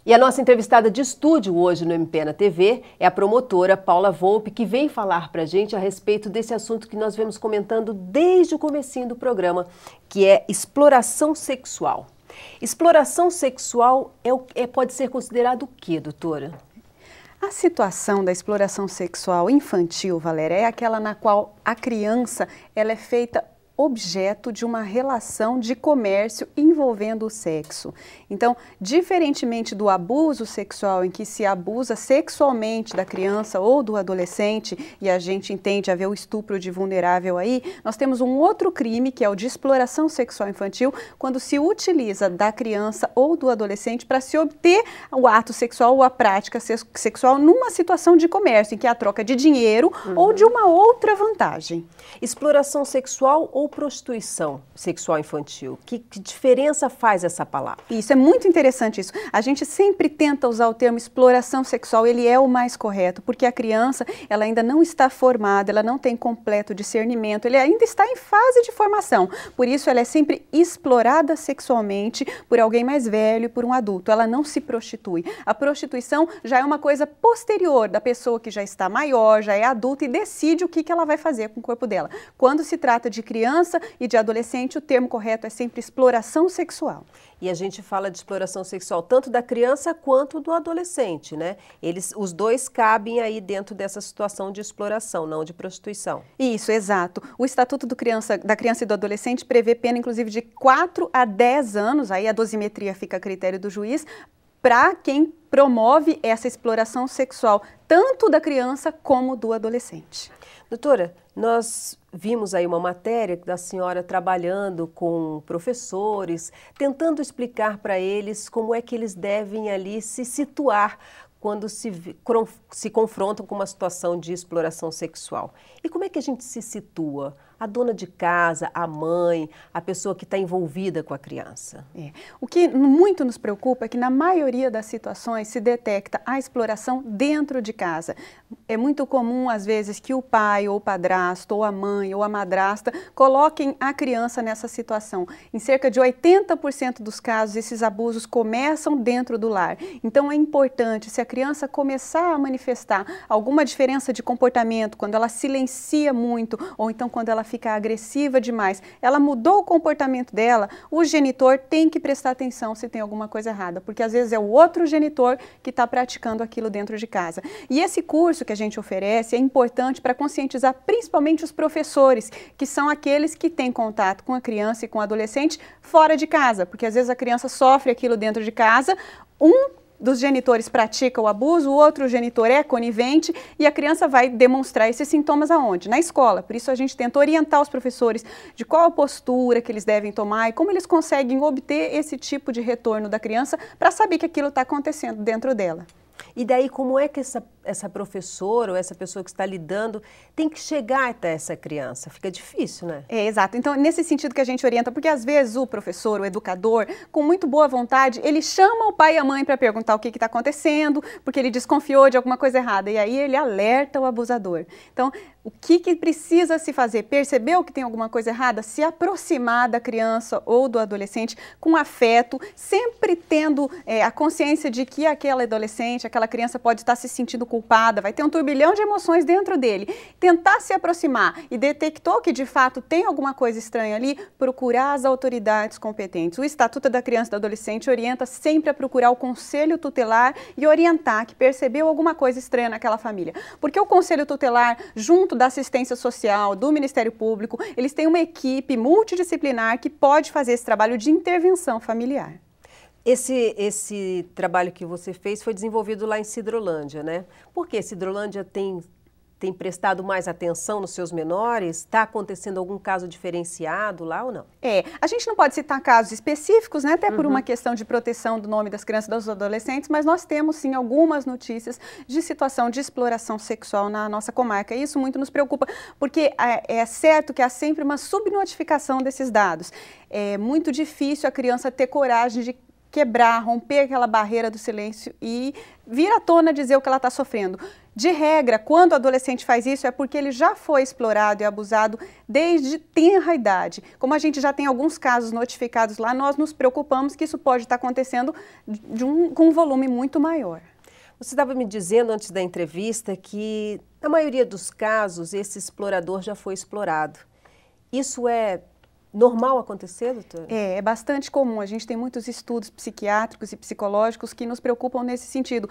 E a nossa entrevistada de estúdio hoje no MP na TV é a promotora Paula Volpe, que vem falar para a gente a respeito desse assunto que nós vemos comentando desde o comecinho do programa, que é exploração sexual. Exploração sexual pode ser considerado o quê, doutora? A situação da exploração sexual infantil, Valéria, é aquela na qual a criança ela é feita objeto de uma relação de comércio envolvendo o sexo. Então, diferentemente do abuso sexual, em que se abusa sexualmente da criança ou do adolescente, e a gente entende haver o estupro de vulnerável aí, nós temos um outro crime, que é o de exploração sexual infantil, quando se utiliza da criança ou do adolescente para se obter o ato sexual ou a prática sexual numa situação de comércio, em que há a troca de dinheiro ou de uma outra vantagem. Exploração sexual ou prostituição sexual infantil? Que diferença faz essa palavra? Isso, é muito interessante isso. A gente sempre tenta usar o termo exploração sexual, ele é o mais correto, porque a criança, ela ainda não está formada, ela não tem completo discernimento, ele ainda está em fase de formação. Por isso, ela é sempre explorada sexualmente por alguém mais velho, por um adulto. Ela não se prostitui. A prostituição já é uma coisa posterior da pessoa que já está maior, já é adulta e decide o que ela vai fazer com o corpo dela. Quando se trata de criança e de adolescente, o termo correto é sempre exploração sexual. E a gente fala de exploração sexual tanto da criança quanto do adolescente, né? Os dois cabem aí dentro dessa situação de exploração, não de prostituição. Isso, exato. O Estatuto da Criança e do Adolescente prevê pena, inclusive, de 4 a 10 anos, aí a dosimetria fica a critério do juiz, para quem promove essa exploração sexual, tanto da criança como do adolescente. Doutora, nós vimos aí uma matéria da senhora trabalhando com professores, tentando explicar para eles como é que eles devem ali se situar quando se confrontam com uma situação de exploração sexual. E como é que a gente se situa? A dona de casa, a mãe, a pessoa que está envolvida com a criança. O que muito nos preocupa é que na maioria das situações se detecta a exploração dentro de casa. É muito comum, às vezes, que o pai ou o padrasto, ou a mãe ou a madrasta coloquem a criança nessa situação. Em cerca de 80% dos casos, esses abusos começam dentro do lar. Então é importante, se a criança começar a manifestar alguma diferença de comportamento, quando ela silencia muito, ou então quando ela fica agressiva demais, ela mudou o comportamento dela, o genitor tem que prestar atenção se tem alguma coisa errada, porque às vezes é o outro genitor que está praticando aquilo dentro de casa. E esse curso que a gente oferece é importante para conscientizar principalmente os professores, que são aqueles que têm contato com a criança e com o adolescente fora de casa, porque às vezes a criança sofre aquilo dentro de casa, dos genitores pratica o abuso, o outro genitor é conivente e a criança vai demonstrar esses sintomas aonde? Na escola. Por isso a gente tenta orientar os professores de qual a postura que eles devem tomar e como eles conseguem obter esse tipo de retorno da criança para saber que aquilo está acontecendo dentro dela. E daí, como é que essa professora ou essa pessoa que está lidando tem que chegar até essa criança? Fica difícil, né? Exato. Então, nesse sentido que a gente orienta, porque às vezes o professor, o educador, com muito boa vontade, ele chama o pai e a mãe para perguntar o que está acontecendo, porque ele desconfiou de alguma coisa errada, e aí ele alerta o abusador. Então, o que precisa se fazer? Percebeu que tem alguma coisa errada? Se aproximar da criança ou do adolescente com afeto, sempre tendo a consciência de que aquela adolescente, aquela criança pode estar se sentindo culpada, vai ter um turbilhão de emoções dentro dele. Tentar se aproximar e detectou que de fato tem alguma coisa estranha ali, procurar as autoridades competentes. O Estatuto da Criança e do Adolescente orienta sempre a procurar o Conselho Tutelar e orientar que percebeu alguma coisa estranha naquela família. Porque o Conselho Tutelar, junto da assistência social, do Ministério Público, eles têm uma equipe multidisciplinar que pode fazer esse trabalho de intervenção familiar. Esse trabalho que você fez foi desenvolvido lá em Sidrolândia, né? Por que Sidrolândia tem prestado mais atenção nos seus menores? Está acontecendo algum caso diferenciado lá ou não? A gente não pode citar casos específicos, né, até por uma questão de proteção do nome das crianças e dos adolescentes, mas nós temos sim algumas notícias de situação de exploração sexual na nossa comarca. E isso muito nos preocupa, porque é certo que há sempre uma subnotificação desses dados. É muito difícil a criança ter coragem de quebrar, romper aquela barreira do silêncio e vir à tona dizer o que ela está sofrendo. De regra, quando o adolescente faz isso, é porque ele já foi explorado e abusado desde tenra idade. Como a gente já tem alguns casos notificados lá, nós nos preocupamos que isso pode estar acontecendo com um volume muito maior. Você estava me dizendo antes da entrevista que, na maioria dos casos, esse explorador já foi explorado. Isso é normal acontecer, doutora? É bastante comum. A gente tem muitos estudos psiquiátricos e psicológicos que nos preocupam nesse sentido.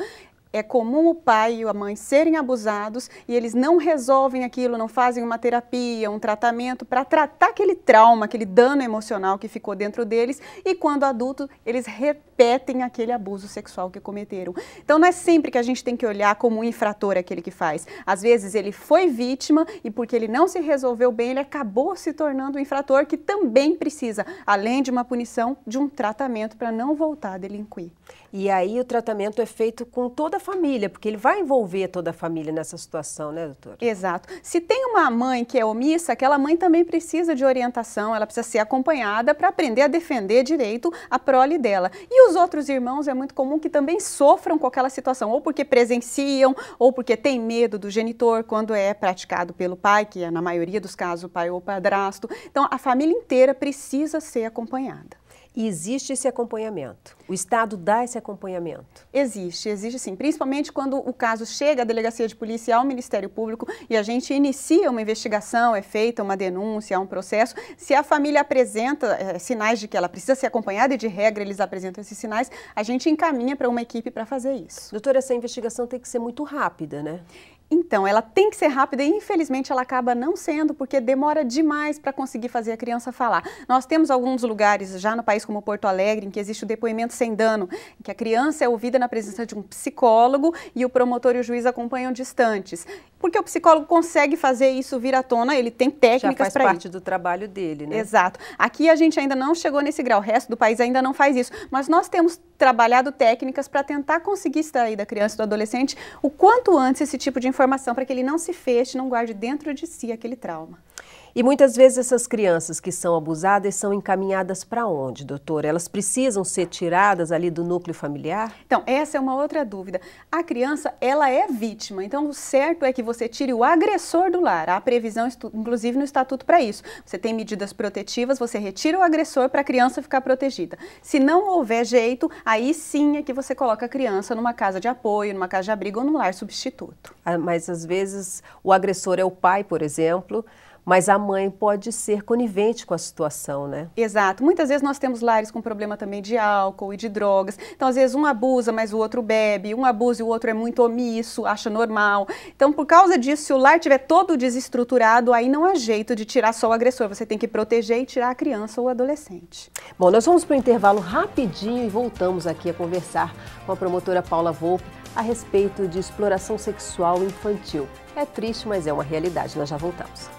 É comum o pai e a mãe serem abusados e eles não resolvem aquilo, não fazem uma terapia, um tratamento para tratar aquele trauma, aquele dano emocional que ficou dentro deles e quando adultos eles repetem aquele abuso sexual que cometeram. Então não é sempre que a gente tem que olhar como um infrator aquele que faz. Às vezes ele foi vítima e porque ele não se resolveu bem, ele acabou se tornando um infrator que também precisa, além de uma punição, de um tratamento para não voltar a delinquir. E aí o tratamento é feito com toda a família, porque ele vai envolver toda a família nessa situação, né, doutora? Exato. Se tem uma mãe que é omissa, aquela mãe também precisa de orientação, ela precisa ser acompanhada para aprender a defender direito a prole dela. E os outros irmãos é muito comum que também sofram com aquela situação, ou porque presenciam, ou porque tem medo do genitor quando é praticado pelo pai, que é na maioria dos casos o pai ou o padrasto. Então a família inteira precisa ser acompanhada. E existe esse acompanhamento? O Estado dá esse acompanhamento? Existe sim, principalmente quando o caso chega à delegacia de polícia e ao Ministério Público e a gente inicia uma investigação, é feita uma denúncia, há um processo. Se a família apresenta sinais de que ela precisa ser acompanhada e de regra eles apresentam esses sinais, a gente encaminha para uma equipe para fazer isso. Doutora, essa investigação tem que ser muito rápida, né? Então, ela tem que ser rápida e infelizmente ela acaba não sendo porque demora demais para conseguir fazer a criança falar. Nós temos alguns lugares já no país como Porto Alegre em que existe o depoimento sem dano, em que a criança é ouvida na presença de um psicólogo e o promotor e o juiz acompanham distantes. Porque o psicólogo consegue fazer isso vir à tona, ele tem técnicas para isso. Já faz parte do trabalho dele, né? Exato. Aqui a gente ainda não chegou nesse grau, o resto do país ainda não faz isso, mas nós temos trabalhado técnicas para tentar conseguir extrair da criança e do adolescente o quanto antes esse tipo de informação para que ele não se feche, não guarde dentro de si aquele trauma. E muitas vezes essas crianças que são abusadas são encaminhadas para onde, doutora? Elas precisam ser tiradas ali do núcleo familiar? Então, essa é uma outra dúvida. A criança, ela é vítima, então o certo é que você tire o agressor do lar. Há previsão, inclusive no estatuto para isso. Você tem medidas protetivas, você retira o agressor para a criança ficar protegida. Se não houver jeito, aí sim é que você coloca a criança numa casa de apoio, numa casa de abrigo ou num lar substituto. Mas às vezes o agressor é o pai, por exemplo, mas a mãe pode ser conivente com a situação, né? Exato. Muitas vezes nós temos lares com problema também de álcool e de drogas. Então, às vezes, um abusa, mas o outro bebe. Um abusa e o outro é muito omisso, acha normal. Então, por causa disso, se o lar estiver todo desestruturado, aí não há jeito de tirar só o agressor. Você tem que proteger e tirar a criança ou o adolescente. Bom, nós vamos para o intervalo rapidinho e voltamos aqui a conversar com a promotora Paula Volpe a respeito de exploração sexual infantil. É triste, mas é uma realidade. Nós já voltamos.